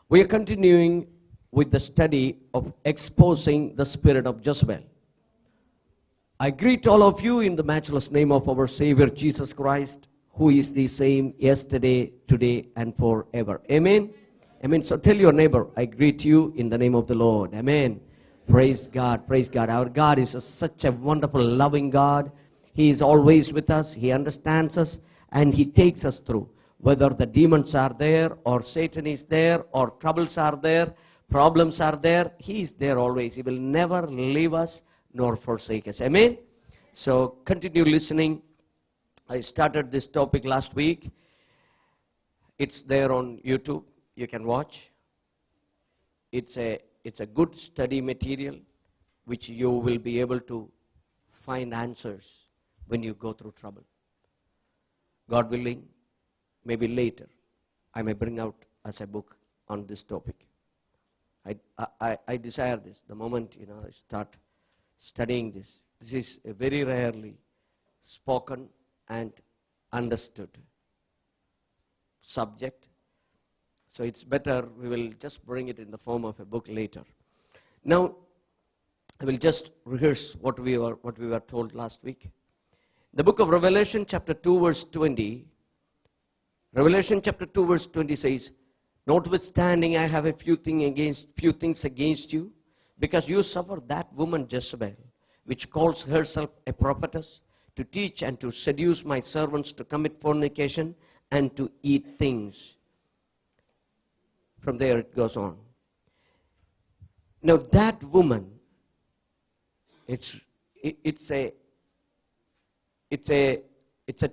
We are continuing with the study of exposing the spirit of Jezebel. I greet all of you in the matchless name of our Savior Jesus Christ, who is the same yesterday, today, and forever. Amen? Amen. So tell your neighbor, I greet you in the name of the Lord. Amen. Praise God. Praise God. Our God is such a wonderful, loving God. He is always with us. He understands us, and He takes us through. Whether the demons are there, or Satan is there, or troubles are there, problems are there, He is there always. He will never leave us nor forsake us. Amen? So continue listening. I started this topic last week. It's there on YouTube. You can watch. It's a good study material which you will be able to find answers when you go through trouble. God willing, maybe later, I may bring out as a book on this topic. I desire this. The moment I start studying this, this is a very rarely spoken and understood subject. So it's better we will just bring it in the form of a book later. Now, I will just rehearse what we were told last week. The book of Revelation chapter 2 verse 20. Revelation chapter 2 verse 20 says, notwithstanding I have a few things against you, because you suffer that woman Jezebel, which calls herself a prophetess, to teach and to seduce my servants to commit fornication and to eat things. From there it goes on. Now that woman, it's a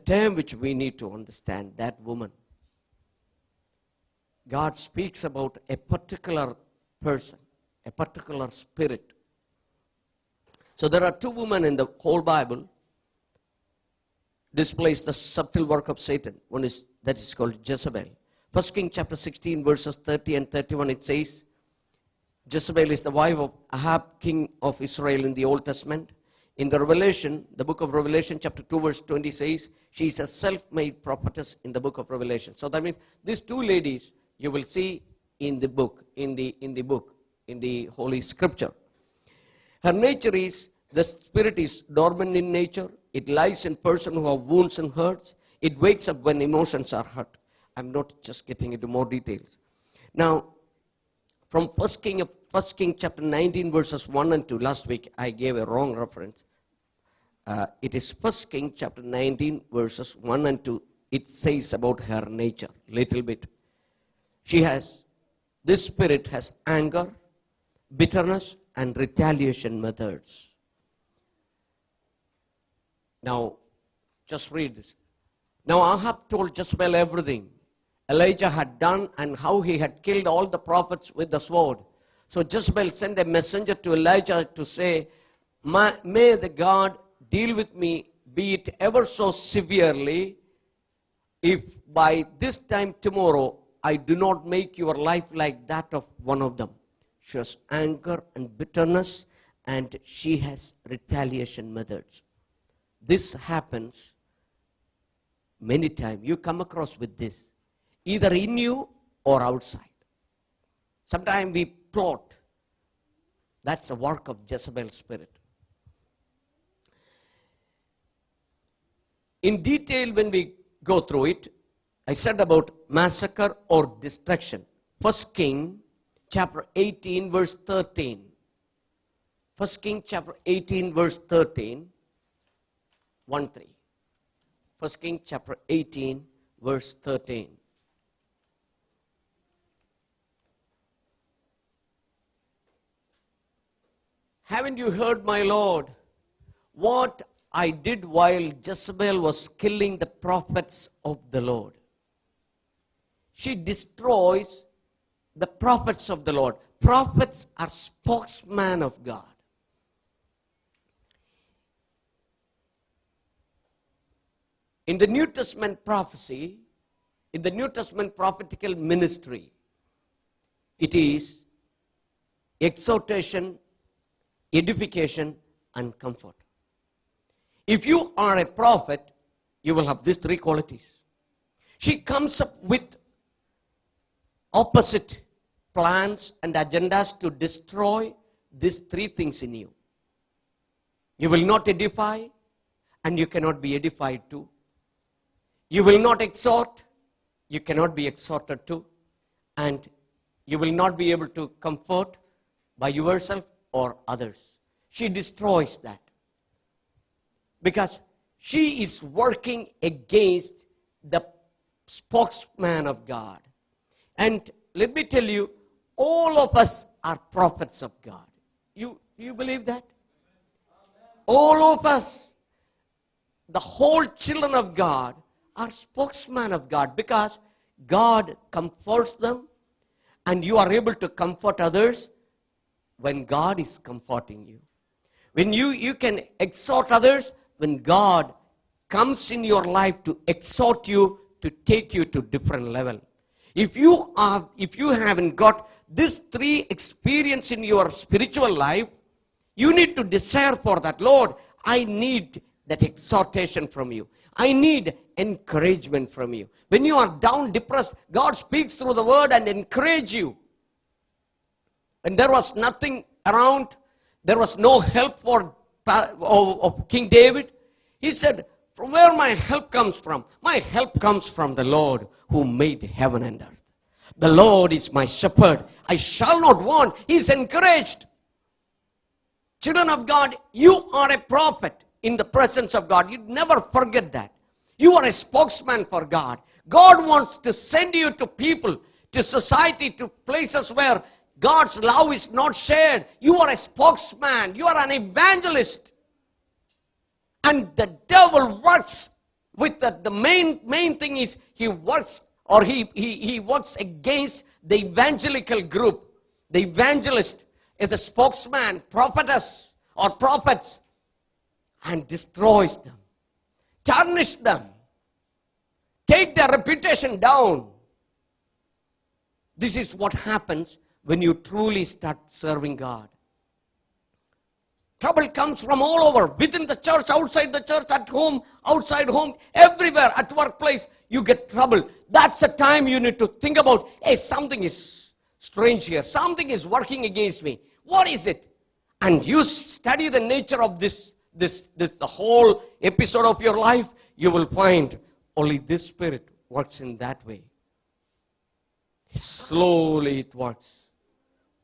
term which we need to understand. That woman. God speaks about a particular person, a particular spirit. So there are two women in the whole Bible displays the subtle work of Satan. One is that is called Jezebel. 1 Kings chapter 16 verses 30 and 31 it says, Jezebel is the wife of Ahab, king of Israel in the Old Testament. In the Revelation, the book of Revelation chapter 2 verse 20 says, she is a self-made prophetess in the book of Revelation. So that means these two ladies you will see in the book, in the Holy Scripture. Her nature is, the spirit is dormant in nature. It lies in person who have wounds and hurts. It wakes up when emotions are hurt. I'm not just getting into more details. Now, from 1 King chapter 19 verses 1 and 2, last week I gave a wrong reference. It is 1 King chapter 19 verses 1 and 2. It says about her nature, little bit. This spirit has anger, bitterness, and retaliation methods. Now, just read this. Now Ahab told Jezebel everything Elijah had done and how he had killed all the prophets with the sword. So Jezebel sent a messenger to Elijah to say, may the God deal with me, be it ever so severely, if by this time tomorrow I do not make your life like that of one of them. She has anger and bitterness, and she has retaliation methods. This happens many times. You come across with this, either in you or outside. Sometimes we plot. That's a work of Jezebel's spirit. In detail, when we go through it, I said about massacre or destruction. 1 King chapter 18 verse 13. 1 King chapter 18 verse 13. 1-3. 1 King chapter 18 verse 13. Haven't you heard, my Lord, what I did while Jezebel was killing the prophets of the Lord? She destroys the prophets of the Lord. Prophets are spokesmen of God. In the New Testament prophecy, in the New Testament prophetical ministry, it is exhortation, edification, and comfort. If you are a prophet, you will have these three qualities. She comes up with opposite plans and agendas to destroy these three things in you. You will not edify, and you cannot be edified to. You will not exhort, you cannot be exhorted to. And you will not be able to comfort by yourself or others. She destroys that. Because she is working against the spokesman of God. And let me tell you, all of us are prophets of God. You believe that? All of us, the whole children of God, are spokesmen of God, because God comforts them, and you are able to comfort others when God is comforting you. When you can exhort others, when God comes in your life to exhort you, to take you to different level. If you haven't got these three experience in your spiritual life, you need to desire for that. Lord, I need that exhortation from you. I need encouragement from you. When you are down, depressed, God speaks through the word and encourage you. When there was nothing around, there was no help of King David, he said, from where my help comes from? My help comes from the Lord who made heaven and earth. The Lord is my shepherd. I shall not want. He is encouraged. Children of God, you are a prophet in the presence of God. You never forget that. You are a spokesman for God. God wants to send you to people, to society, to places where God's love is not shared. You are a spokesman. You are an evangelist. And the devil works with the main thing is he works against the evangelical group. The evangelist is the spokesman, prophetess or prophets, and destroys them, tarnish them, take their reputation down. This is what happens when you truly start serving God. Trouble comes from all over, within the church, outside the church, at home, outside home, everywhere, at workplace, you get trouble. That's the time you need to think about, hey, something is strange here. Something is working against me. What is it? And you study the nature of this, the whole episode of your life, you will find only this spirit works in that way. Slowly it works.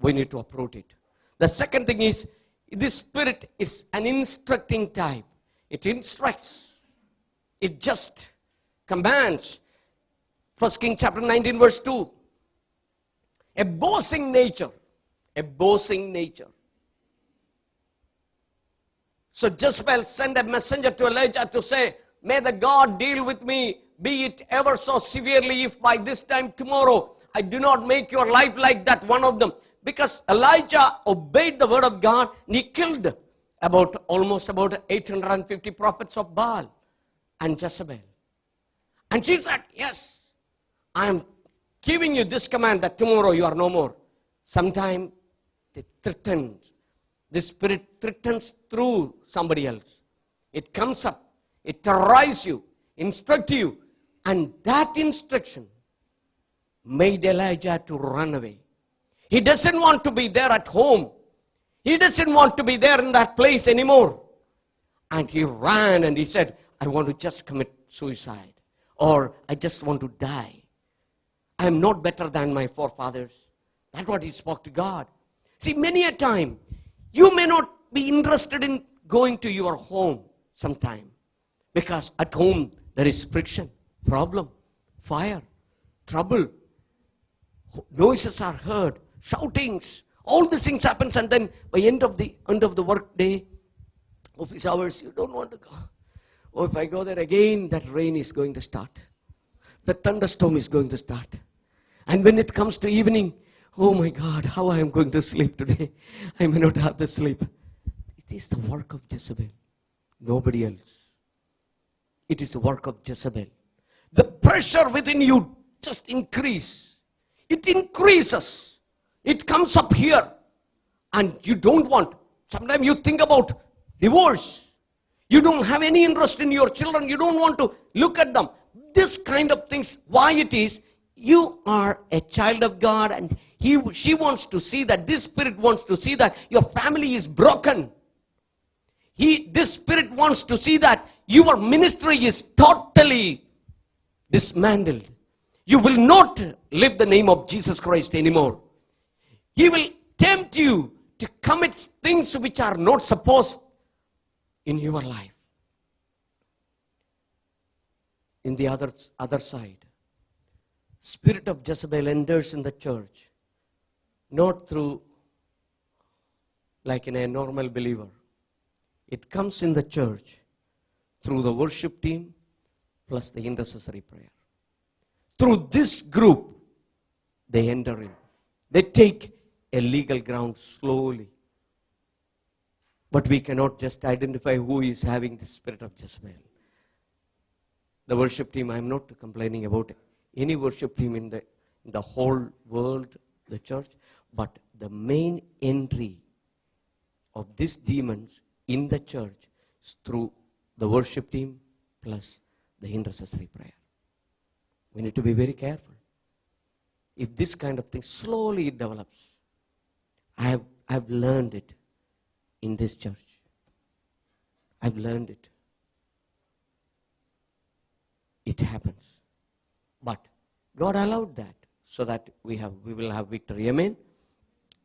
We need to uproot it. The second thing is, this spirit is an instructing type. It instructs. It just commands. 1 Kings chapter 19 verse 2. A boasting nature. A boasting nature. So Jezebel sent a messenger to Elijah to say, may the God deal with me, be it ever so severely, if by this time tomorrow I do not make your life like that one of them. Because Elijah obeyed the word of God, and he killed almost about 850 prophets of Baal and Jezebel. And she said, yes, I am giving you this command that tomorrow you are no more. Sometime they threatened. The spirit threatens through somebody else. It comes up, it terrorizes you, instructs you, and that instruction made Elijah to run away. He doesn't want to be there at home. He doesn't want to be there in that place anymore. And he ran and he said, I want to just commit suicide. Or I just want to die. I am not better than my forefathers. That's what he spoke to God. See, many a time, you may not be interested in going to your home sometime. Because at home, there is friction, problem, fire, trouble. Noises are heard. Shoutings, all these things happens, and then by end of the work day, office hours, you don't want to go. Oh, if I go there again, that rain is going to start. The thunderstorm is going to start. And when it comes to evening, oh my God, how I am going to sleep today. I may not have the sleep. It is the work of Jezebel. Nobody else. It is the work of Jezebel. The pressure within you just increase. It increases. It comes up here, and you don't want. Sometimes you think about divorce. You don't have any interest in your children. You don't want to look at them. This kind of things, why it is, you are a child of God and She wants to see that, this spirit wants to see that your family is broken. This spirit wants to see that your ministry is totally dismantled. You will not live the name of Jesus Christ anymore. He will tempt you to commit things which are not supposed in your life. In the other side, spirit of Jezebel enters in the church, not through like in a normal believer. It comes in the church through the worship team plus the intercessory prayer. Through this group, they enter in. They take a legal ground slowly. But we cannot just identify who is having the spirit of Jezebel. The worship team, I am not complaining about any worship team in the whole world, the church, but the main entry of these demons in the church is through the worship team plus the intercessory prayer. We need to be very careful. If this kind of thing slowly it develops, I've learned it in this church. I've learned it. It happens. But God allowed that so that we will have victory. Amen?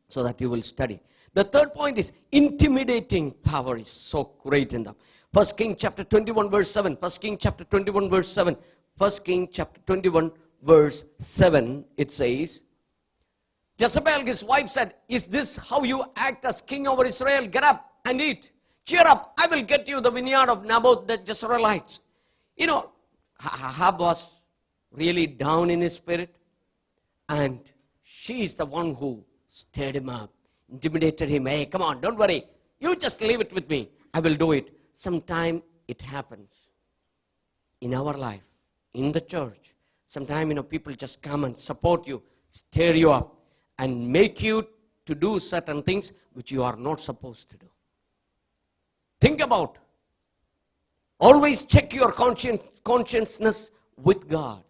So that you will study. The third point is intimidating power is so great in them. 1 King chapter 21 verse 7. 1 King chapter 21 verse 7. 1 King chapter 21 verse 7. It says, Jezebel, his wife, said, is this how you act as king over Israel? Get up and eat. Cheer up. I will get you the vineyard of Naboth the Jezreelites. You know, Ahab was really down in his spirit. And she is the one who stirred him up, intimidated him. Hey, come on, don't worry. You just leave it with me. I will do it. Sometime it happens in our life, in the church. Sometime, people just come and support you, stir you up, and make you to do certain things which you are not supposed to do. Think about. Always check your consciousness with God.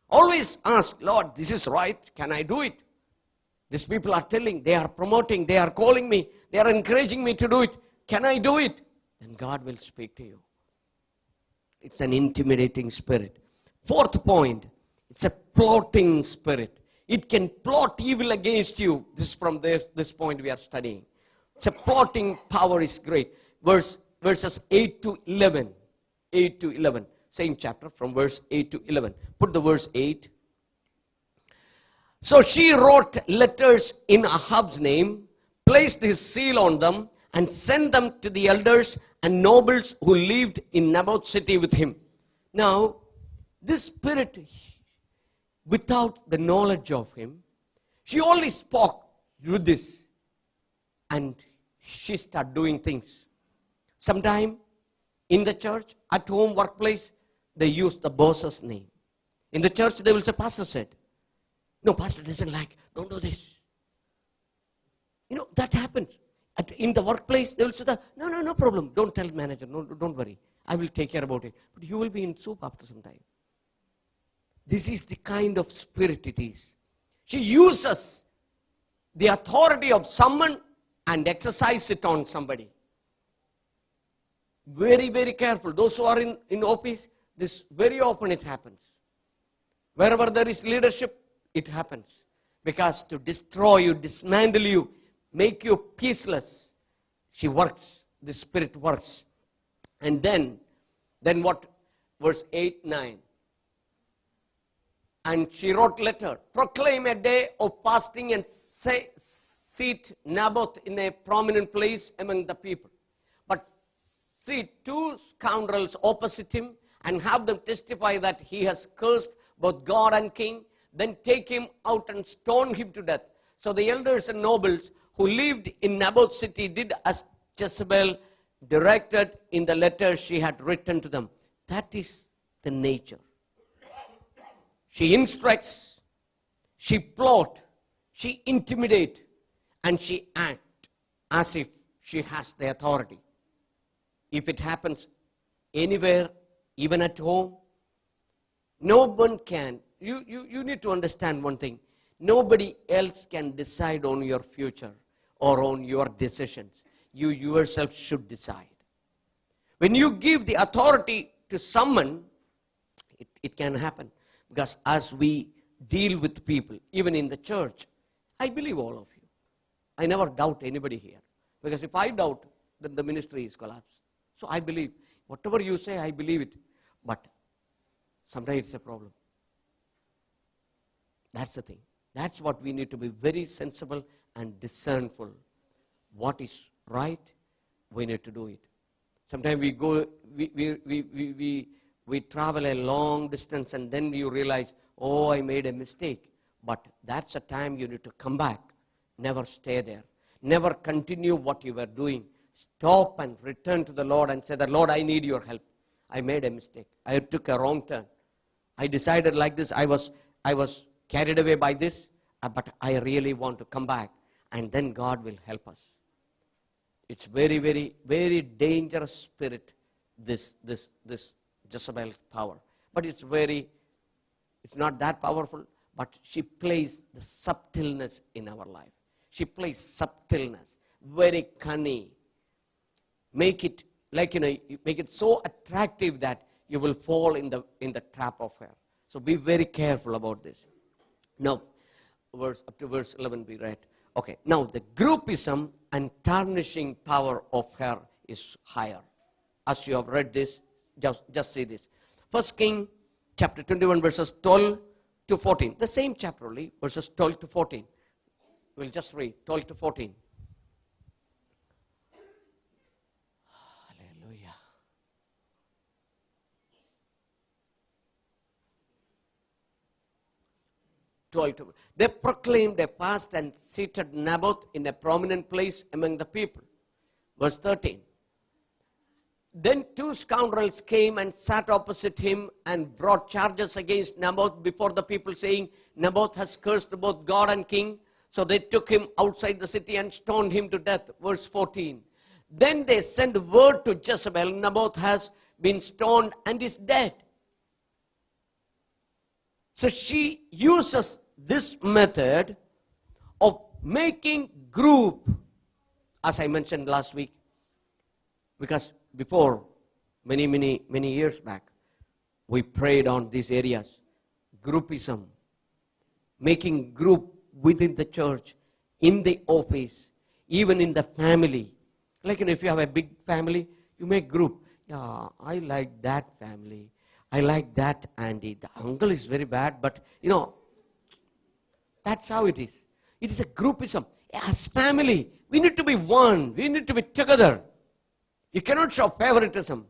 Always ask, Lord, this is right. Can I do it? These people are telling, they are promoting, they are calling me, they are encouraging me to do it. Can I do it? Then God will speak to you. It's an intimidating spirit. Fourth point, it's a plotting spirit. It can plot evil against you. This is from this point we are studying. It's a plotting power is great. Verses 8 to 11. 8 to 11. Same chapter from verse 8 to 11. Put the verse 8. So she wrote letters in Ahab's name, placed his seal on them, and sent them to the elders and nobles who lived in Naboth's city with him. Now, this spirit, without the knowledge of him, she only spoke with this. And she started doing things. Sometime in the church, at home, workplace, they use the boss's name. In the church, they will say, Pastor said. No, Pastor doesn't like, don't do this. That happens. In the workplace, they will say, no problem. Don't tell manager, no, don't worry. I will take care about it. But you will be in soup after some time. This is the kind of spirit it is. She uses the authority of someone and exercise it on somebody. Very, very careful. Those who are in office, this very often it happens. Wherever there is leadership, it happens. Because to destroy you, dismantle you, make you peaceless, she works. The spirit works. And then what? Verse 8, 9. And she wrote letter, proclaim a day of fasting and seat Naboth in a prominent place among the people. But seat two scoundrels opposite him and have them testify that he has cursed both God and king. Then take him out and stone him to death. So the elders and nobles who lived in Naboth's city did as Jezebel directed in the letter she had written to them. That is the nature. She instructs, she plot, she intimidate, and she act as if she has the authority. If it happens anywhere, even at home, no one can. You need to understand one thing. Nobody else can decide on your future or on your decisions. You yourself should decide. When you give the authority to someone, it can happen. Because as we deal with people, even in the church, I believe all of you. I never doubt anybody here. Because if I doubt, then the ministry is collapsed. So I believe. Whatever you say, I believe it. But sometimes it's a problem. That's the thing. That's what we need to be very sensible and discernful. What is right, we need to do it. Sometimes we go, we travel a long distance and then you realize, oh, I made a mistake. But that's a time you need to come back. Never stay there. Never continue what you were doing. Stop and return to the Lord and say, that, Lord, I need your help. I made a mistake. I took a wrong turn. I decided like this. I was carried away by this, but I really want to come back. And then God will help us. It's very, very, very dangerous spirit, this Jezebel's power. But it's not that powerful, but she plays the subtleness in our life. She plays subtleness, very cunning. Make it make it so attractive that you will fall in the trap of her. So be very careful about this. Now, up to verse 11 we read. Okay, now the groupism and tarnishing power of her is higher. As you have read this, just see this. 1 King chapter 21 verses 12 to 14. The same chapter only, verses 12 to 14. We'll just read 12 to 14. Hallelujah. They proclaimed a fast and seated Naboth in a prominent place among the people. Verse 13. Then two scoundrels came and sat opposite him and brought charges against Naboth before the people, saying, Naboth has cursed both God and king. So they took him outside the city and stoned him to death. Verse 14. Then they sent word to Jezebel, Naboth has been stoned and is dead. So she uses this method of making group, as I mentioned last week, because before, many years back, we prayed on these areas. Groupism, making group within the church, in the office, even in the family. Like if you have a big family, you make group. Yeah, I like that family. I like that Andy. The uncle is very bad, but that's how it is. It is a groupism. As family, we need to be one. We need to be together. You cannot show favoritism.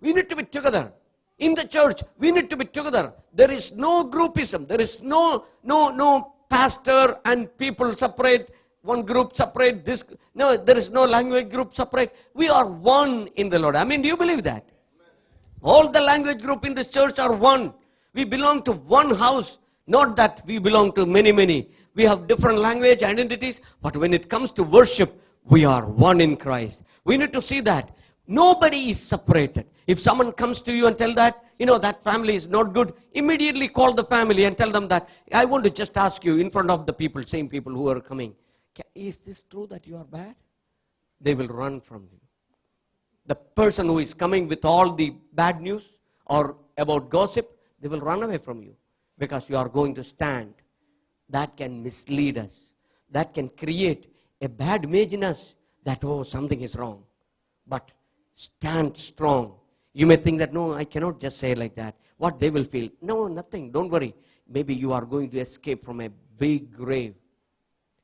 We need to be together. In the church, we need to be together. There is no groupism. There is no pastor and people separate. One group separate. No, there is no language group separate. We are one in the Lord. I mean, do you believe that? All the language group in this church are one. We belong to one house. Not that we belong to many. We have different language identities. But when it comes to worship, we are one in Christ. We need to see that. Nobody is separated. If someone comes to you and tell that, that family is not good, immediately call the family and tell them that. I want to just ask you in front of the people, same people who are coming, is this true that you are bad? They will run from you. The person who is coming with all the bad news or about gossip, they will run away from you because you are going to stand. That can mislead us. That can create a bad image in us that, something is wrong. But stand strong. You may think that, no, I cannot just say like that. What they will feel. No, nothing. Don't worry. Maybe you are going to escape from a big grave.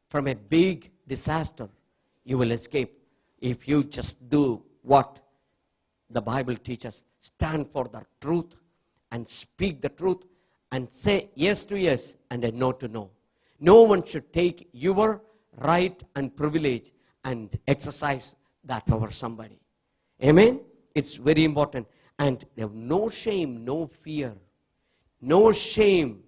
From a big disaster. You will escape if you just do what the Bible teaches. Stand for the truth and speak the truth and say yes to yes and a no to no. No one should take your right and privilege and exercise that over somebody. Amen? It's very important. And they have no shame, no fear. No shame.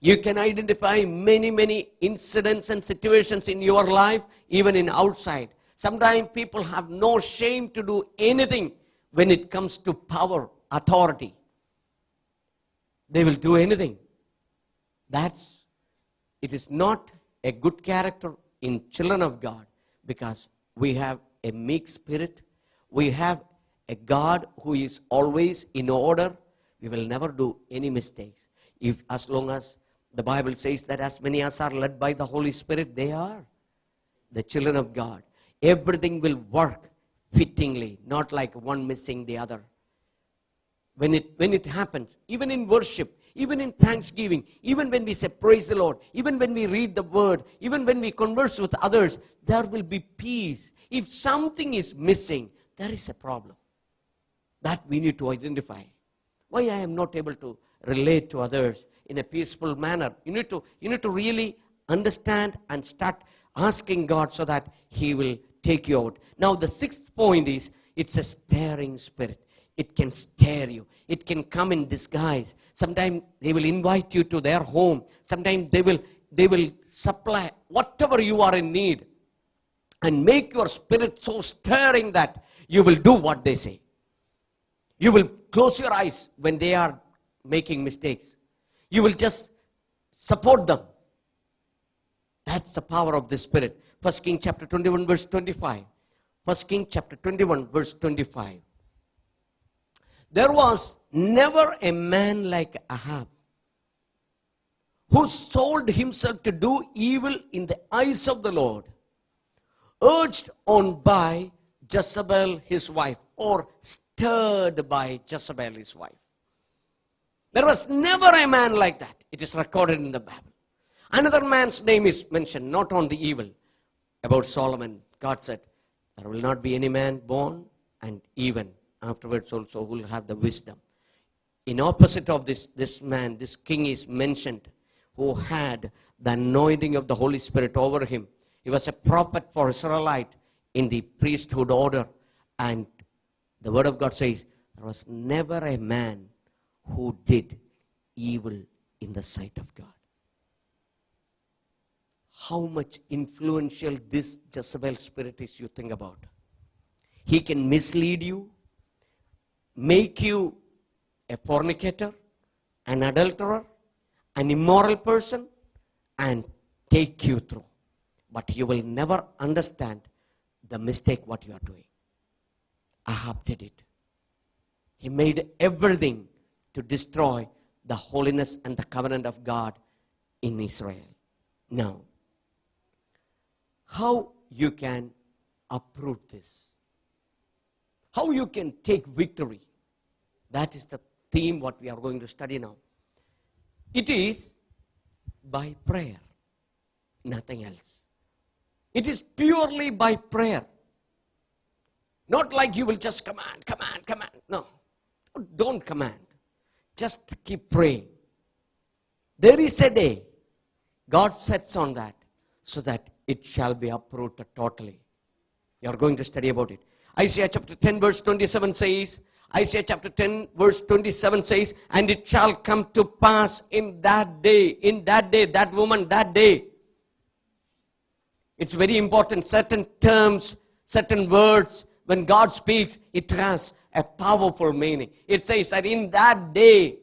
You can identify many incidents and situations in your life, even in outside. Sometimes people have no shame to do anything when it comes to power, authority. They will do anything. That's it is not a good character in children of God, because we have a meek spirit. We have a God who is always in order. We will never do any mistakes. If as long as the Bible says that as many as are led by the Holy Spirit, they are the children of God. Everything will work fittingly, not like one missing the other. When it happens, even in worship, even in thanksgiving, even when we say praise the Lord, even when we read the word, even when we converse with others, there will be peace. If something is missing, there is a problem that we need to identify. Why I am not able to relate to others in a peaceful manner? You need to really understand and start asking God so that He will take you out. Now the sixth point is, it's a staring spirit. It can stare you. It can come in disguise. Sometimes they will invite you to their home. Sometimes they will supply whatever you are in need and make your spirit so stirring that you will do what they say. You will close your eyes when they are making mistakes. You will just support them. That's the power of the Spirit. 1 Kings chapter 21 verse 25. 1 Kings chapter 21 verse 25. There was never a man like Ahab who sold himself to do evil in the eyes of the Lord, urged on by Jezebel his wife, or stirred by Jezebel his wife. There was never a man like that. It is recorded in the Bible. Another man's name is mentioned, not on the evil. About Solomon, God said, there will not be any man born, and even afterwards also will have the wisdom. In opposite of this man, this king is mentioned, who had the anointing of the Holy Spirit over him. He was a prophet for Israelite in the priesthood order. And the word of God says, there was never a man who did evil in the sight of God. How much influential this Jezebel spirit is, you think about. He can mislead you, make you a fornicator, an adulterer, an immoral person, and take you through. But you will never understand the mistake what you are doing. Ahab did it. He made everything to destroy the holiness and the covenant of God in Israel. Now, how you can uproot this? How you can take victory? That is the theme what we are going to study now. It is by prayer, nothing else. It is purely by prayer. Not like you will just command. No, don't command. Just keep praying. There is a day God sets on that so that it shall be uprooted totally. You are going to study about it. Isaiah chapter 10 verse 27 says, Isaiah chapter 10 verse 27 says, and it shall come to pass in that day, that woman, that day. It's very important. Certain terms, certain words, when God speaks, it has a powerful meaning. It says that in that day,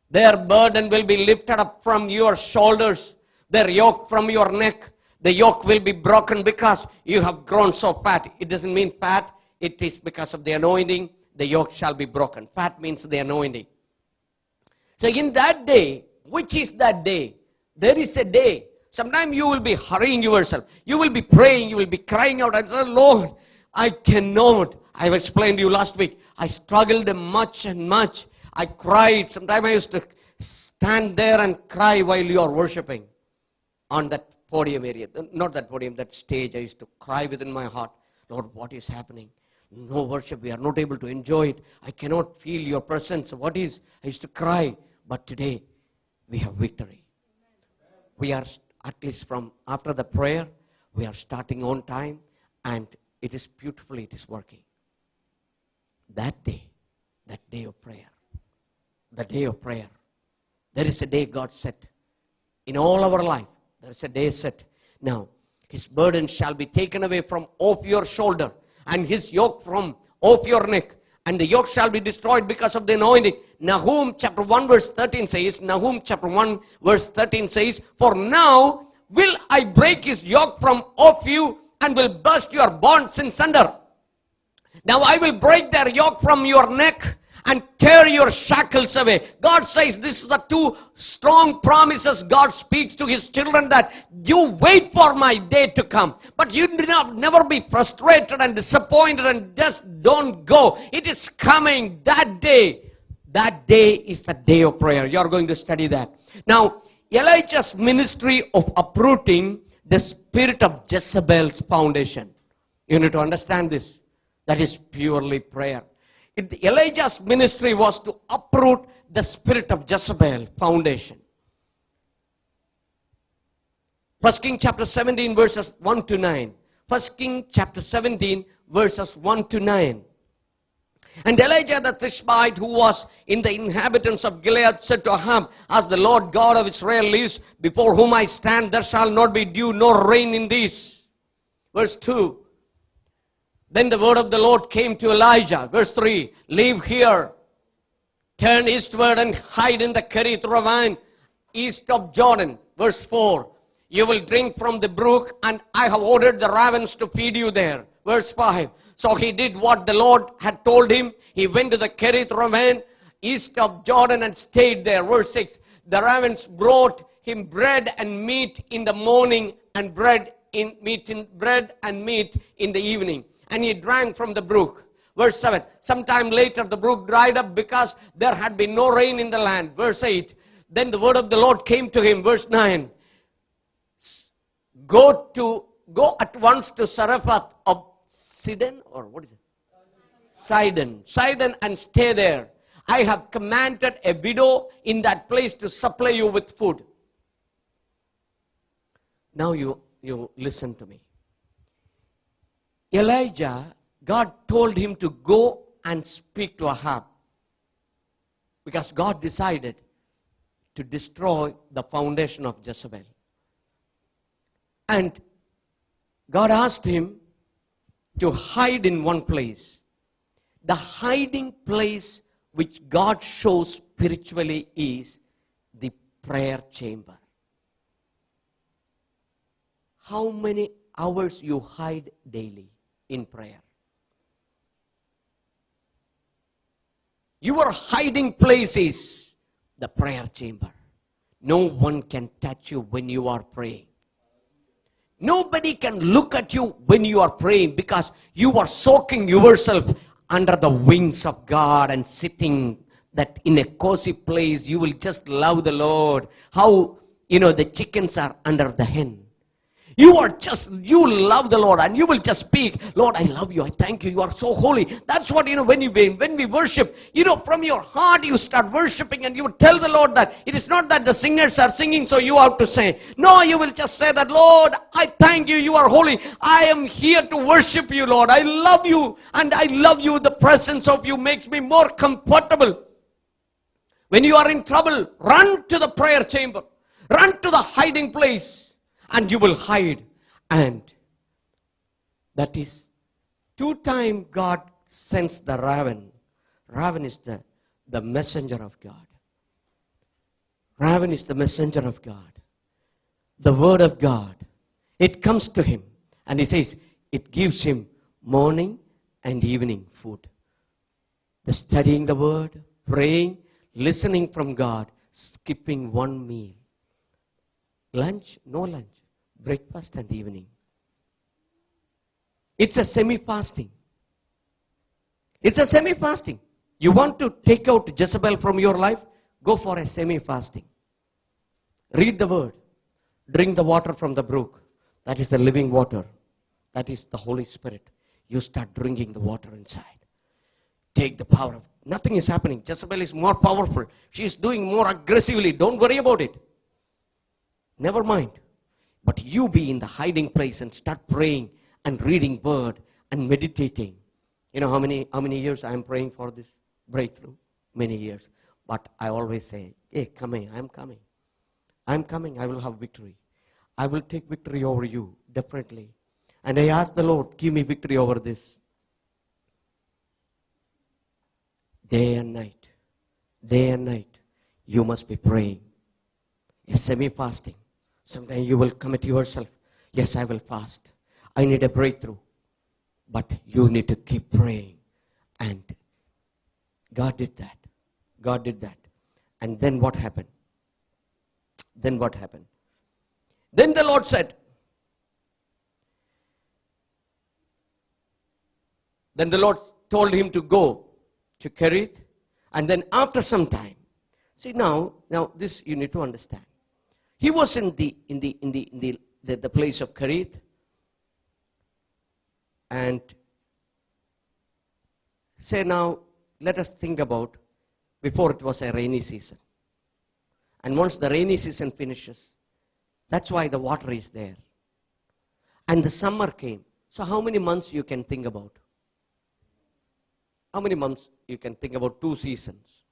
their burden will be lifted up from your shoulders, their yoke from your neck. The yoke will be broken because you have grown so fat. It doesn't mean fat. It is because of the anointing. The yoke shall be broken. Fat means the anointing. So in that day, which is that day? There is a day. Sometimes you will be hurrying yourself. You will be praying. You will be crying out and say, Lord, I cannot. I have explained to you last week. I struggled much and much. I cried. Sometimes I used to stand there and cry while you are worshiping on that podium area. Not that podium, that stage. I used to cry within my heart. Lord, what is happening? No worship. We are not able to enjoy it. I cannot feel your presence. What is? I used to cry. But today, we have victory. We are, at least from after the prayer, we are starting on time. And it is beautifully, it is working. That day of prayer, the day of prayer, there is a day God set. In all our life, there is a day set. Now, his burden shall be taken away from off your shoulder, and his yoke from off your neck, and the yoke shall be destroyed because of the anointing. Nahum chapter 1 verse 13 says, Nahum chapter 1 verse 13 says, for now will I break his yoke from off you and will burst your bonds in sunder. Now I will break their yoke from your neck and tear your shackles away. God says this is the two strong promises God speaks to his children, that you wait for my day to come. But you do not never be frustrated and disappointed and just don't go. It is coming, that day. That day is the day of prayer. You are going to study that. Now, Elijah's ministry of uprooting the spirit of Jezebel's foundation. You need to understand this. That is purely prayer. Elijah's ministry was to uproot the spirit of Jezebel foundation. 1 King chapter 17 verses 1 to 9. 1 King chapter 17 verses 1 to 9. And Elijah the Tishbite, who was in the inhabitants of Gilead, said to Ahab, as the Lord God of Israel lives, before whom I stand, there shall not be dew nor rain in these. Verse 2. Then the word of the Lord came to Elijah. Verse 3. Leave here, turn eastward and hide in the Kerith ravine, east of Jordan. Verse 4. You will drink from the brook, and I have ordered the ravens to feed you there. Verse 5. So he did what the Lord had told him. He went to the Kerith ravine, east of Jordan, and stayed there. Verse 6. The ravens brought him bread and meat in the morning, and bread and meat in the evening. And he drank from the brook. Verse 7. Sometime later the brook dried up because there had been no rain in the land. Verse 8. Then the word of the Lord came to him. Verse 9. Go at once to Zarephath of Sidon, or what is it? Sidon, and stay there. I have commanded a widow in that place to supply you with food. Now you listen to me. Elijah, God told him to go and speak to Ahab, because God decided to destroy the foundation of Jezebel. And God asked him to hide in one place. The hiding place which God shows spiritually is the prayer chamber. How many hours you hide daily in prayer? Your hiding place is the prayer chamber. No one can touch you when you are praying. Nobody can look at you when you are praying, because you are soaking yourself under the wings of God and sitting that in a cozy place. You will just love the Lord. How, the chickens are under the hen. You love the Lord, and you will just speak, Lord, I love you, I thank you, you are so holy. That's what, when we worship, from your heart you start worshiping, and you tell the Lord that it is not that the singers are singing, so you have to say. No, you will just say that, Lord, I thank you, you are holy. I am here to worship you, Lord. I love you, and I love you. The presence of you makes me more comfortable. When you are in trouble, run to the prayer chamber. Run to the hiding place. And you will hide. And that is 2 times God sends the raven. Raven is the messenger of God. Raven is the messenger of God. The word of God. It comes to him. And he says, it gives him morning and evening food. The studying the word, praying, listening from God, skipping one meal. Lunch, no lunch. Breakfast and evening. It's a semi-fasting. It's a semi-fasting. You want to take out Jezebel from your life? Go for a semi-fasting. Read the word. Drink the water from the brook. That is the living water. That is the Holy Spirit. You start drinking the water inside. Take the power of. Nothing is happening. Jezebel is more powerful. She is doing more aggressively. Don't worry about it. Never mind. But you be in the hiding place and start praying and reading word and meditating. You know how many years I am praying for this breakthrough? Many years. But I always say, hey, come here, I'm coming. I'm coming, I will have victory. I will take victory over you, definitely. And I ask the Lord, give me victory over this. day and night, day and night, you must be praying. A semi-fasting. Sometimes you will commit yourself. Yes, I will fast. I need a breakthrough. But you need to keep praying. And God did that. God did that. And then what happened? Then what happened? Then the Lord said, then the Lord told him to go to Kerith. And then after some time, see now this you need to understand. He was in the place of Kerith. And say now, let us think about before it was a rainy season. And once the rainy season finishes, that's why the water is there. And the summer came. So how many months you can think about? How many months you can think about 2 seasons?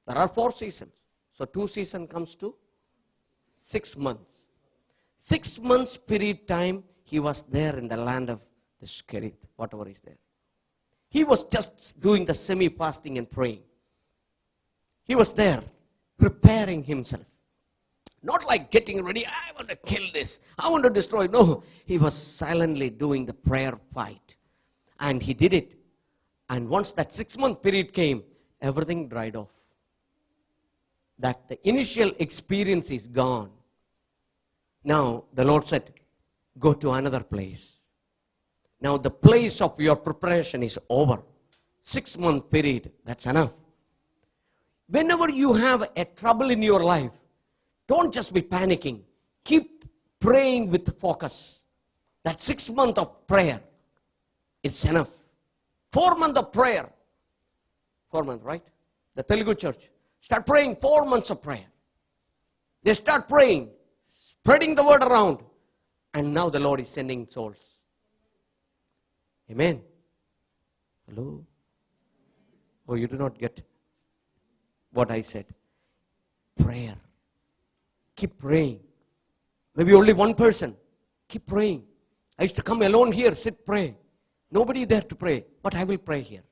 There are 4 seasons. So 2 seasons comes to 6 months. 6 months period time, he was there in the land of the Kerith, whatever is there. He was just doing the semi-fasting and praying. He was there, preparing himself. Not like getting ready, I want to kill this, I want to destroy. No, he was silently doing the prayer fight. And he did it. And once that 6-month period came, everything dried off. That the initial experience is gone. Now, the Lord said, go to another place. Now, the place of your preparation is over. 6-month period, that's enough. Whenever you have a trouble in your life, don't just be panicking. Keep praying with focus. That 6 months of prayer, it's enough. 4 months of prayer. 4 months, right? The Telugu church. Start praying 4 months of prayer. They start praying, spreading the word around. And now the Lord is sending souls. Amen. Hello? Oh, you do not get what I said. Prayer. Keep praying. Maybe only one person. Keep praying. I used to come alone here, sit, pray. Nobody there to pray, but I will pray here.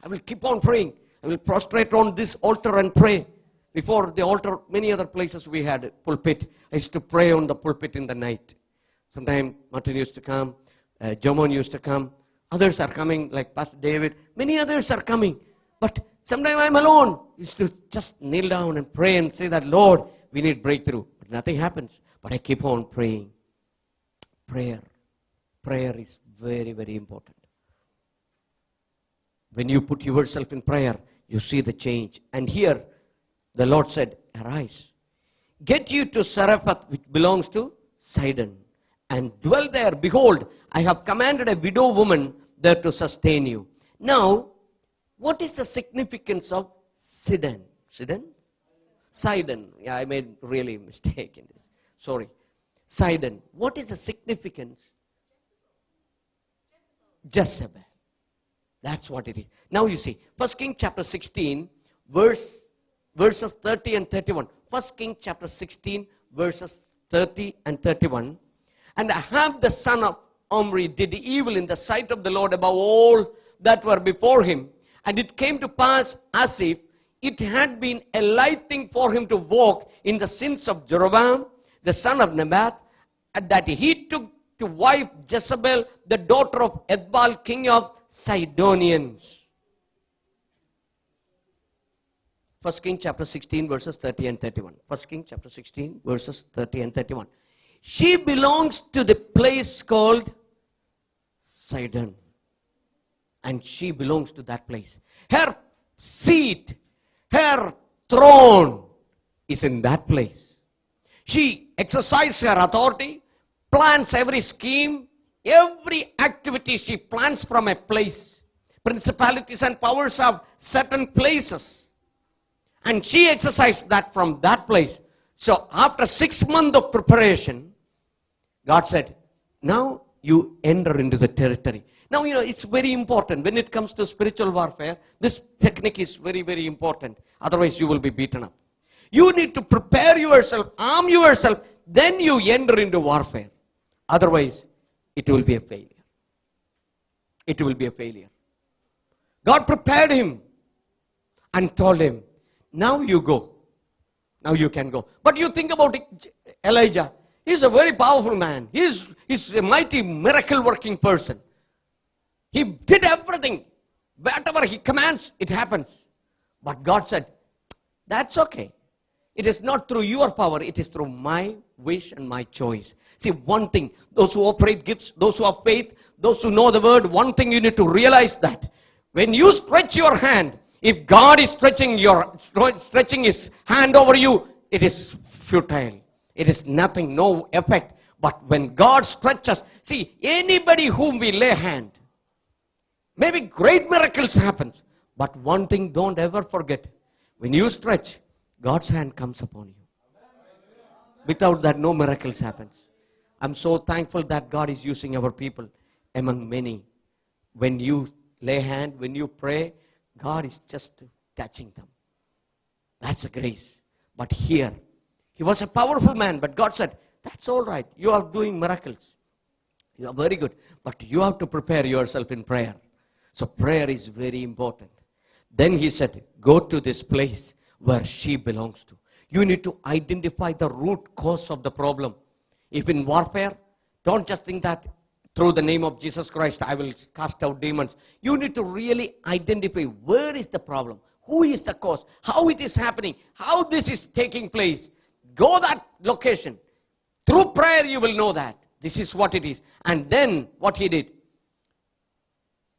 I will keep on praying. I will prostrate on this altar and pray. Before the altar, many other places we had a pulpit. I used to pray on the pulpit in the night. Sometimes Martin used to come, Jomon used to come. Others are coming, like Pastor David. Many others are coming. But sometimes I'm alone. I used to just kneel down and pray and say that, Lord, we need breakthrough. But nothing happens. But I keep on praying. Prayer. Prayer is very, very important. When you put yourself in prayer, you see the change. And here, the Lord said, arise. Get you to Zarephath, which belongs to Sidon, and dwell there. Behold, I have commanded a widow woman there to sustain you. Now, what is the significance of Sidon? Sidon? Sidon. Yeah, I made really mistake in this. Sorry. Sidon. What is the significance? Jezebel. That's what it is. Now you see, 1 Kings chapter 16, verses 30 and 31. 1 Kings chapter 16, verses 30 and 31. And Ahab the son of Omri did evil in the sight of the Lord above all that were before him. And it came to pass as if it had been a light thing for him to walk in the sins of Jeroboam, the son of Nebat, and that he took to wife Jezebel, the daughter of Ethbaal, king of Sidonians. 1 Kings chapter 16, verses 30 and 31. 1 Kings chapter 16, verses 30 and 31. She belongs to the place called Sidon. And she belongs to that place. Her seat, her throne is in that place. She exercises her authority, plans every scheme, every activity she plans from a place. Principalities and powers have certain places. And she exercised that from that place. So after 6 months of preparation, God said, now you enter into the territory. Now, it's very important. When it comes to spiritual warfare, this technique is very, very important. Otherwise, you will be beaten up. You need to prepare yourself, arm yourself, then you enter into warfare. Otherwise, it will be a failure. It will be a failure. God prepared him and told him, now you go. Now you can go. But you think about it, Elijah. He's a very powerful man. He's a mighty miracle working person. He did everything. Whatever he commands, it happens. But God said, that's okay. It is not through your power. It is through my wish and my choice. See, one thing, those who operate gifts, those who have faith, those who know the word, one thing you need to realize that when you stretch your hand, if God is stretching his hand over you, it is futile. It is nothing, no effect. But when God stretches, see, anybody whom we lay hand, maybe great miracles happen. But one thing don't ever forget. When you stretch, God's hand comes upon you. Without that, no miracles happens. I'm so thankful that God is using our people among many. When you lay hand, when you pray, God is just touching them. That's a grace. But here, he was a powerful man, but God said, that's all right. You are doing miracles. You are very good. But you have to prepare yourself in prayer. So prayer is very important. Then he said, go to this place where she belongs to. You need to identify the root cause of the problem. If in warfare, don't just think that through the name of Jesus Christ, I will cast out demons. You need to really identify where is the problem, who is the cause, how it is happening, how this is taking place. Go that location. Through prayer, you will know that this is what it is. And then what he did,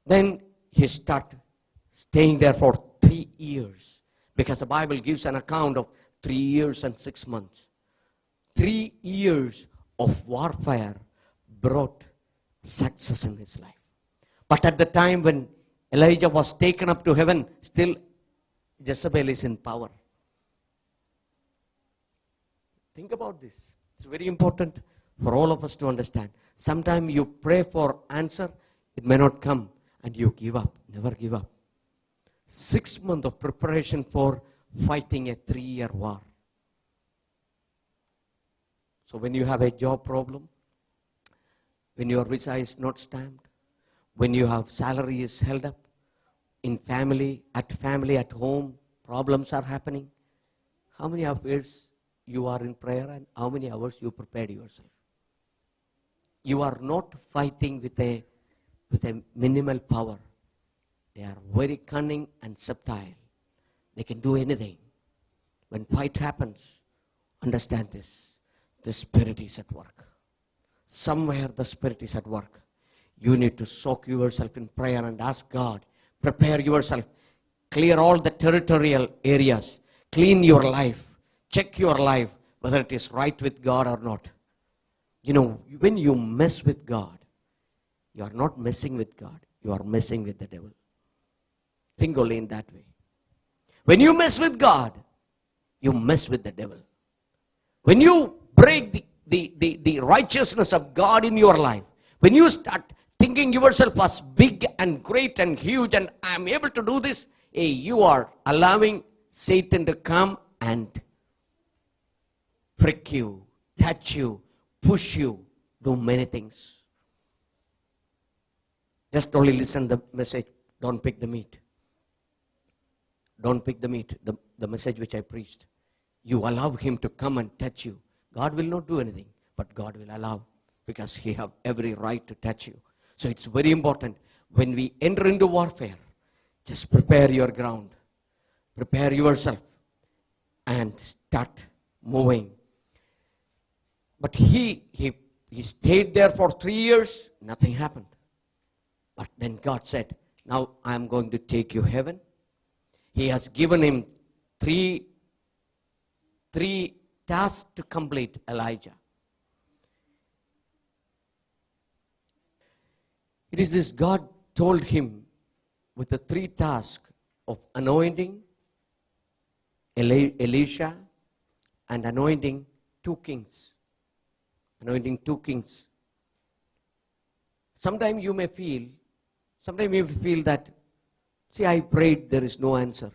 then he started staying there for 3 years. Because the Bible gives an account of 3 years and 6 months. 3 years of warfare brought success in his life. But at the time when Elijah was taken up to heaven, still Jezebel is in power. Think about this. It's very important for all of us to understand. Sometimes you pray for answer, it may not come, and you give up. Never give up. 6 months of preparation for fighting a 3-year war. So when you have a job problem, when your visa is not stamped, when you have salary is held up, in family, at home, problems are happening, how many hours you are in prayer and how many hours you prepared yourself? You are not fighting with a minimal power. They are very cunning and subtle. They can do anything. When fight happens, understand this. The Spirit is at work. Somewhere the Spirit is at work. You need to soak yourself in prayer and ask God. Prepare yourself. Clear all the territorial areas. Clean your life. Check your life, whether it is right with God or not. You know, when you mess with God, you are not messing with God. You are messing with the devil. Think only in that way. When you mess with God, you mess with the devil. When you break the righteousness of God in your life, when you start thinking yourself as big and great and huge and I am able to do this, you are allowing Satan to come and prick you, touch you, push you, do many things. Just only listen the message, don't pick the meat. Don't pick the meat, the message which I preached. You allow him to come and touch you. God will not do anything, but God will allow because he have every right to touch you. So it's very important when we enter into warfare, just prepare your ground. Prepare yourself and start moving. But he stayed there for 3 years, nothing happened. But then God said, now I am going to take you heaven. He has given him three tasks to complete, Elijah. It is this God told him with the 3 tasks of anointing Elisha and anointing 2 kings. Anointing 2 kings. Sometimes you may feel that, see, I prayed, there is no answer.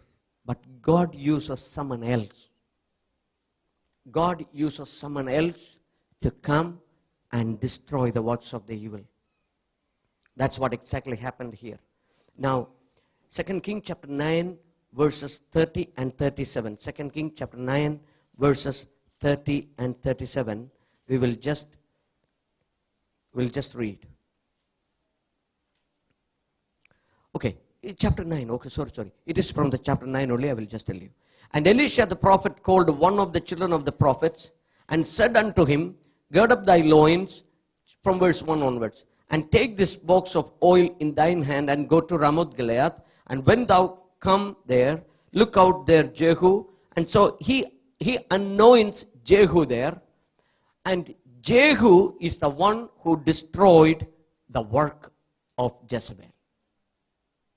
But God uses someone else. God uses someone else to come and destroy the works of the evil. That's what exactly happened here. Now, 2 Kings chapter 9, verses 30 and 37. 2 Kings chapter 9, verses 30 and 37. We'll just read. Okay, chapter 9. Okay, sorry. It is from the chapter 9 only. I will just tell you. And Elisha the prophet called one of the children of the prophets and said unto him, gird up thy loins, from verse 1 onwards, and take this box of oil in thine hand and go to Ramoth Gilead. And when thou come there, look out there Jehu. And so he anoints Jehu there. And Jehu is the one who destroyed the work of Jezebel.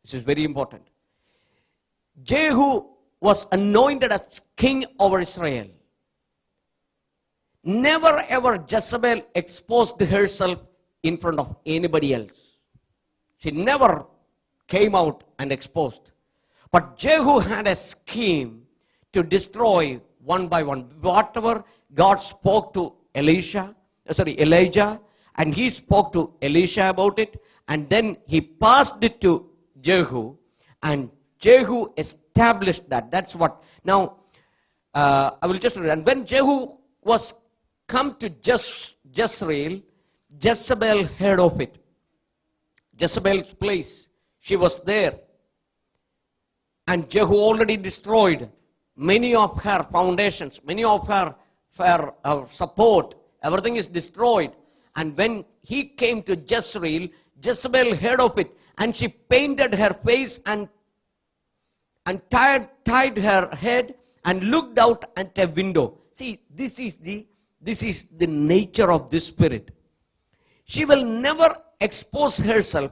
This is very important. Jehu was anointed as king over Israel. Never ever Jezebel exposed herself in front of anybody else. She never came out and exposed. But Jehu had a scheme to destroy one by one. Whatever God spoke to Elijah, and he spoke to Elisha about it, and then he passed it to Jehu, and Jehu established that. That's what. Now, I will just read. And when Jehu was come to Jezreel, Jezebel heard of it. Jezebel's place. She was there. And Jehu already destroyed many of her foundations, many of her support. Everything is destroyed. And when he came to Jezreel, Jezebel heard of it. And she painted her face and tied her head and looked out at a window. See, this is the nature of this spirit. She will never expose herself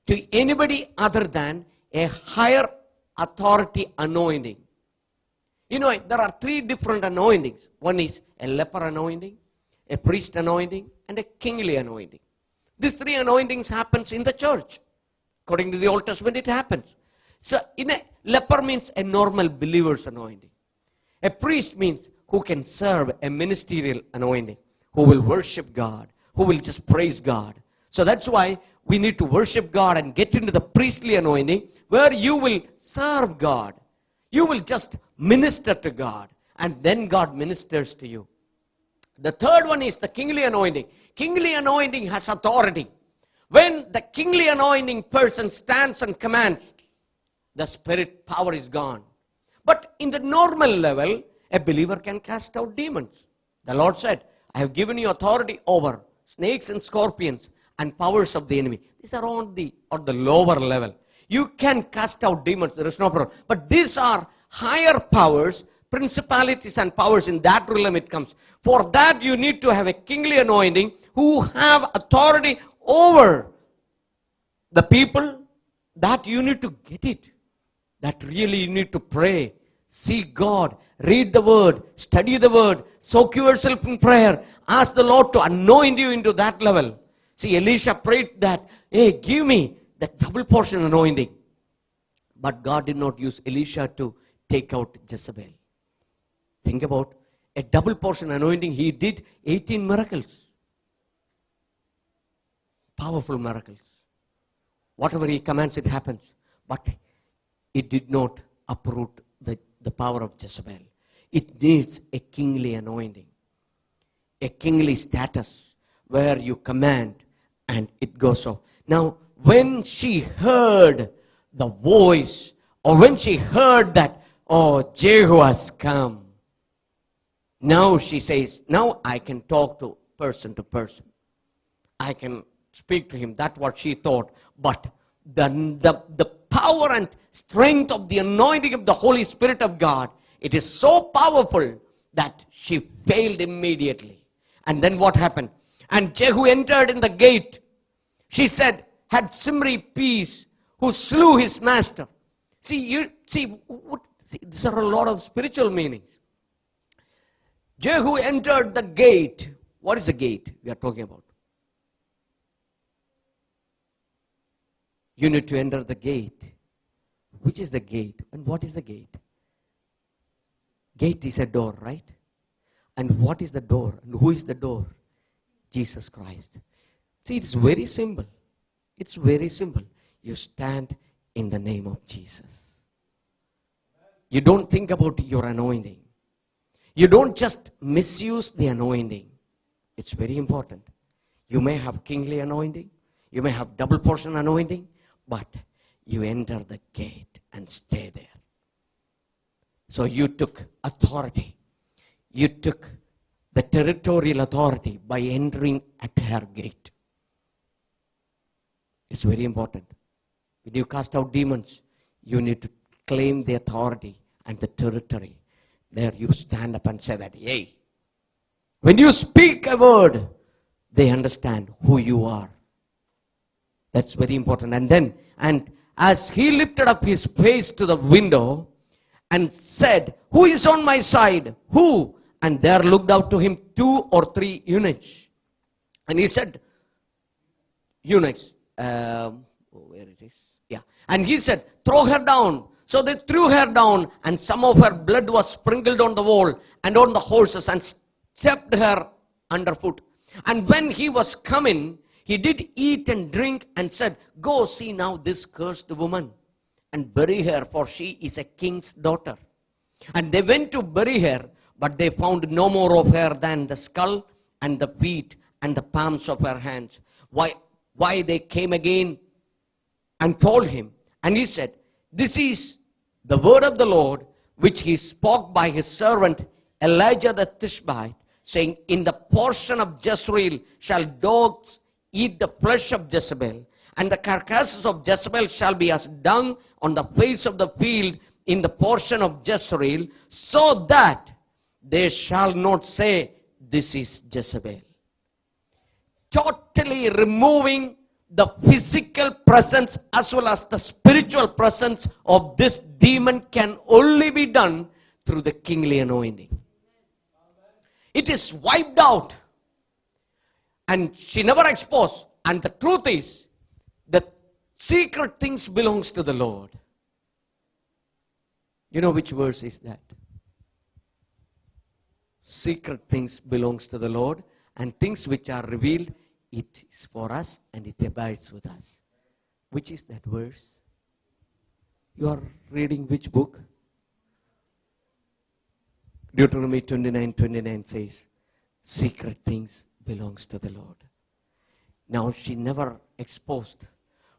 to anybody other than a higher authority anointing. You know, there are three different anointings. One is a leper anointing, a priest anointing, and a kingly anointing. These three anointings happens in the church. According to the Old Testament, it happens. So, leper means a normal believer's anointing. A priest means who can serve, a ministerial anointing, who will worship God, who will just praise God. So that's why we need to worship God and get into the priestly anointing where you will serve God. You will just minister to God, and then God ministers to you. The third one is the kingly anointing. Kingly anointing has authority. When the kingly anointing person stands and commands, the spirit power is gone. But in the normal level, a believer can cast out demons. The Lord said, I have given you authority over snakes and scorpions and powers of the enemy. These are on the lower level. You can cast out demons, there is no problem. But these are higher powers, principalities and powers. In that realm it comes. For that you need to have a kingly anointing who have authority over the people. That you need to get it. That really you need to pray, seek God, read the word, study the word, soak yourself in prayer, ask the Lord to anoint you into that level. See, Elisha prayed that, hey, give me that double portion anointing. But God did not use Elisha to take out Jezebel. Think about a double portion anointing. He did 18 miracles. Powerful miracles. Whatever he commands, it happens. But it did not uproot the power of Jezebel. It needs a kingly anointing. A kingly status where you command and it goes off. Now, when she heard the voice, or when she heard that, oh, Jehu has come, now she says, now I can talk to person. I can speak to him. That's what she thought. But the power and strength of the anointing of the Holy Spirit of God, it is so powerful that she failed immediately. And then what happened? And Jehu entered in the gate. She said, had Zimri peace, who slew his master. These are a lot of spiritual meanings. Jehu entered the gate. What is the gate we are talking about? You need to enter the gate. Which is the gate? And what is the gate? Gate is a door, right? And what is the door? And who is the door? Jesus Christ. See, it's very simple. It's very simple. You stand in the name of Jesus. You don't think about your anointing. You don't just misuse the anointing. It's very important. You may have kingly anointing. You may have double portion anointing. But you enter the gate and stay there. So you took authority. You took the territorial authority by entering at her gate. It's very important. When you cast out demons, you need to claim the authority and the territory. There you stand up and say that, yay. When you speak a word, they understand who you are. That's very important. And as he lifted up his face to the window and said, who is on my side? Who? And there looked out to him 2 or 3 eunuchs. And he said, eunuchs, where it is? Yeah. And he said, throw her down. So they threw her down, and some of her blood was sprinkled on the wall and on the horses, and stepped her underfoot. And when he was coming, he did eat and drink, and said, go see now this cursed woman, and bury her, for she is a king's daughter. And they went to bury her, but they found no more of her than the skull and the feet and the palms of her hands. Why they came again and told him. And he said, this is the word of the Lord, which he spoke by his servant Elijah the Tishbite, saying, in the portion of Jezreel shall dogs eat the flesh of Jezebel, and the carcasses of Jezebel shall be as dung on the face of the field in the portion of Jezreel, so that they shall not say, this is Jezebel. Totally removing the physical presence as well as the spiritual presence of this demon can only be done through the kingly anointing. It is wiped out. And she never exposed. And the truth is, the secret things belongs to the Lord. You know which verse is that? Secret things belongs to the Lord, and things which are revealed, it is for us and it abides with us. Which is that verse? You are reading which book? Deuteronomy 29:29 says, secret things belongs to the Lord. Now she never exposed,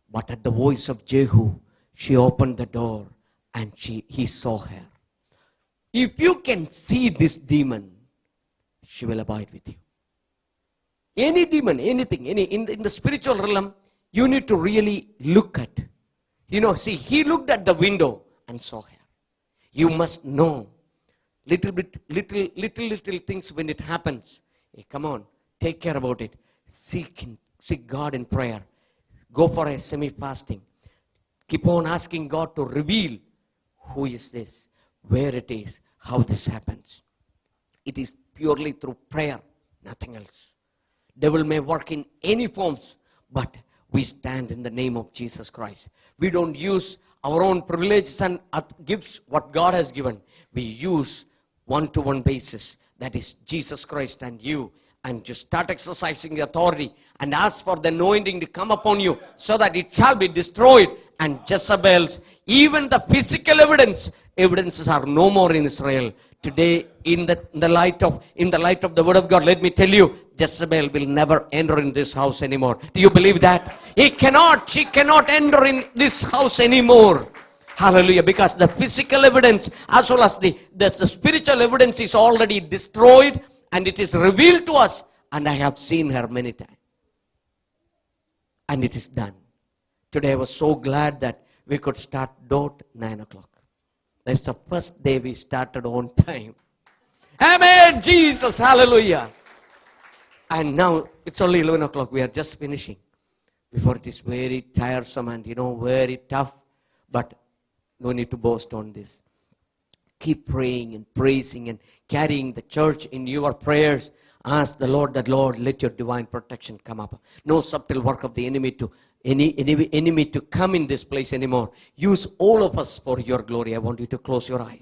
but at the voice of Jehu, she opened the door and he saw her. If you can see this demon, she will abide with you. Any demon, anything, in the spiritual realm, you need to really look at. See, he looked at the window and saw her. You must know little things when it happens. Hey, come on, take care about it. Seek God in prayer. Go for a semi-fasting. Keep on asking God to reveal who is this, where it is, how this happens. It is purely through prayer, nothing else. Devil may work in any forms, but we stand in the name of Jesus Christ. We don't use our own privileges and gifts, what God has given. We use one-to-one basis. That is Jesus Christ and you. And just start exercising the authority and ask for the anointing to come upon you so that it shall be destroyed. And Jezebel's, even the physical evidences are no more in Israel. Today, in the light of the word of God, let me tell you, Jezebel will never enter in this house anymore. Do you believe that? She cannot enter in this house anymore. Hallelujah. Because the physical evidence as well as the spiritual evidence is already destroyed, and it is revealed to us. And I have seen her many times. And it is done. Today I was so glad that we could start dot 9 o'clock. That's the first day we started on time. Amen, Jesus, hallelujah. And now it's only 11 o'clock. We are just finishing. Before it is very tiresome and very tough. But no need to boast on this. Keep praying and praising and carrying the church in your prayers. Ask the Lord that, Lord, let your divine protection come up. No subtle work of the enemy to come in this place anymore. Use all of us for your glory. I want you to close your eyes.